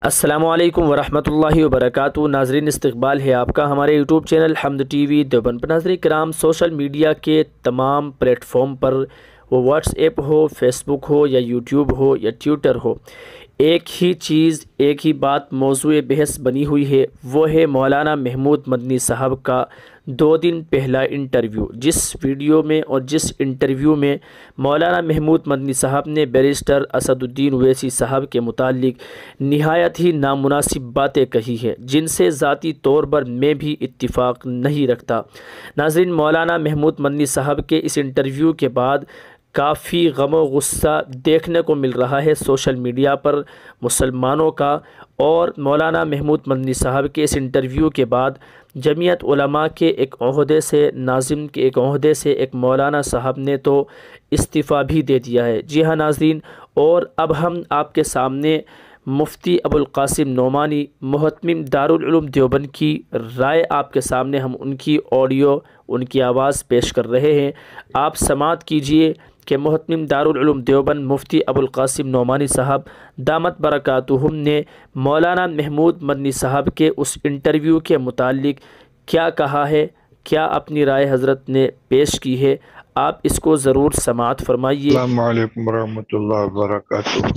السلام علیکم ورحمۃ اللہ وبرکاتہ ناظرین، استقبال ہے آپ کا ہمارے یوٹیوب چینل حمد ٹی وی دیوبند پر۔ ناظرین کرام، سوشل میڈیا کے تمام پلیٹ فارم پر، وہ واٹس ایپ ہو، فیس بک ہو، یا یوٹیوب ہو، یا ٹویٹر ہو، ایک ہی چیز، ایک ہی بات موضوع بحث بنی ہوئی ہے۔ وہ ہے مولانا محمود مدنی صاحب کا 2 دن پہلا انٹرویو، جس ویڈیو میں اور جس انٹرویو میں مولانا محمود مدنی صاحب نے بیرسٹر اسد الدین اویسی صاحب کے متعلق نہایت ہی نامناسب باتیں کہی ہیں، جن سے ذاتی طور پر میں بھی اتفاق نہیں رکھتا۔ ناظرین، مولانا محمود مدنی صاحب کے اس انٹرویو کے بعد کافی غم و غصہ دیکھنے کو مل رہا ہے سوشل میڈیا پر مسلمانوں کا، اور مولانا محمود مدنی صاحب کے اس انٹرویو کے بعد جمعیت علماء کے ایک عہدے سے، ناظم کے ایک عہدے سے ایک مولانا صاحب نے تو استعفیٰ بھی دے دیا ہے۔ جی ہاں ناظرین، اور اب ہم آپ کے سامنے مفتی ابو القاسم نعمانی محتمم دارالعلوم دیوبند کی رائے آپ کے سامنے ہم ان کی آڈیو، ان کی آواز پیش کر رہے ہیں۔ آپ سماعت کیجئے کہ محتمم دارالعلوم دیوبند مفتی ابو القاسم نعمانی صاحب دامت برکاتہم نے مولانا محمود مدنی صاحب کے اس انٹرویو کے متعلق کیا کہا ہے، کیا اپنی رائے حضرت نے پیش کی ہے۔ آپ اس کو ضرور سماعت فرمائیے۔ السلام علیکم ورحمۃ اللہ وبرکاتہ۔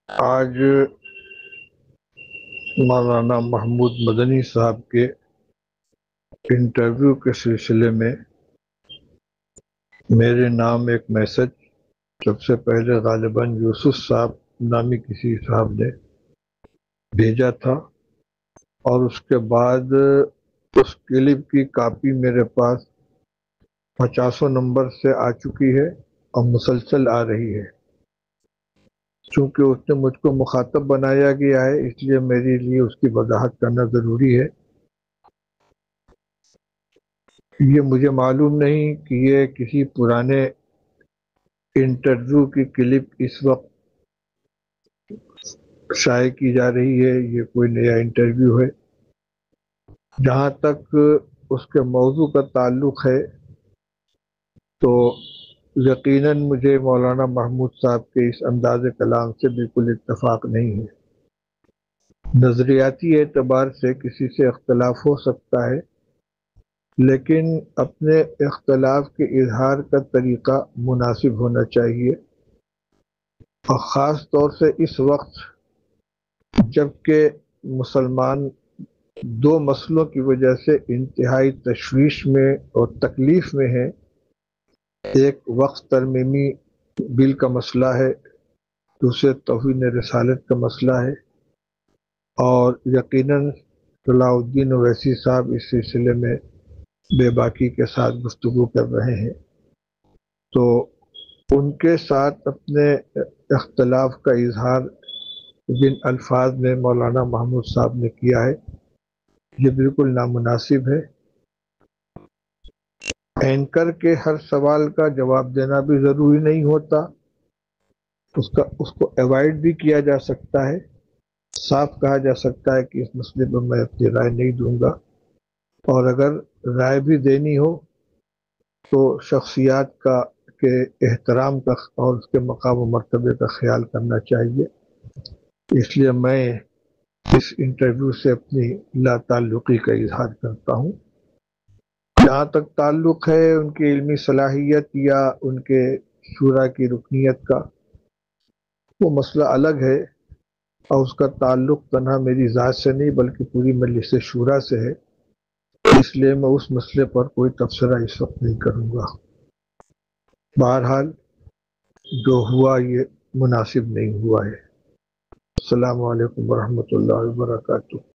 آج مولانا محمود مدنی صاحب کے انٹرویو کے سلسلے میں میرے نام ایک میسج سب سے پہلے غالباً یوسف صاحب نامی کسی صاحب نے بھیجا تھا، اور اس کے بعد اس کلپ کی کاپی میرے پاس 50 نمبر سے آ چکی ہے اور مسلسل آ رہی ہے۔ چونکہ اس نے مجھ کو مخاطب بنایا گیا ہے، اس لیے میرے لیے اس کی وضاحت کرنا ضروری ہے۔ یہ مجھے معلوم نہیں کہ یہ کسی پرانے انٹرویو کی کلپ اس وقت شائع کی جا رہی ہے، یہ کوئی نیا انٹرویو ہے۔ جہاں تک اس کے موضوع کا تعلق ہے تو یقیناً مجھے مولانا محمود صاحب کے اس انداز کلام سے بالکل اتفاق نہیں ہے۔ نظریاتی اعتبار سے کسی سے اختلاف ہو سکتا ہے، لیکن اپنے اختلاف کے اظہار کا طریقہ مناسب ہونا چاہیے، اور خاص طور سے اس وقت جب کہ مسلمان 2 مسئلوں کی وجہ سے انتہائی تشویش میں اور تکلیف میں ہیں۔ ایک وقت ترمیمی بل کا مسئلہ ہے، دوسرے توہین رسالت کا مسئلہ ہے، اور یقیناً صلاح الدین اویسی صاحب اس سلسلے میں بے باکی کے ساتھ گفتگو کر رہے ہیں، تو ان کے ساتھ اپنے اختلاف کا اظہار جن الفاظ میں مولانا محمود صاحب نے کیا ہے، یہ بالکل نامناسب ہے۔ اینکر کے ہر سوال کا جواب دینا بھی ضروری نہیں ہوتا، اس کو ایوائڈ بھی کیا جا سکتا ہے۔ صاف کہا جا سکتا ہے کہ اس مسئلے پر میں اپنی رائے نہیں دوں گا، اور اگر رائے بھی دینی ہو تو شخصیات کے احترام کا اور اس کے مقام و مرتبے کا خیال کرنا چاہیے۔ اس لیے میں اس انٹرویو سے اپنی لا تعلقی کا اظہار کرتا ہوں۔ جہاں تک تعلق ہے ان کی علمی صلاحیت یا ان کے شورا کی رکنیت کا، وہ مسئلہ الگ ہے، اور اس کا تعلق تنہا میری ذات سے نہیں بلکہ پوری مجلس شورا سے ہے، اس لیے میں اس مسئلے پر کوئی تبصرہ اس وقت نہیں کروں گا۔ بہرحال جو ہوا یہ مناسب نہیں ہوا ہے۔ السلام علیکم ورحمۃ اللہ وبرکاتہ۔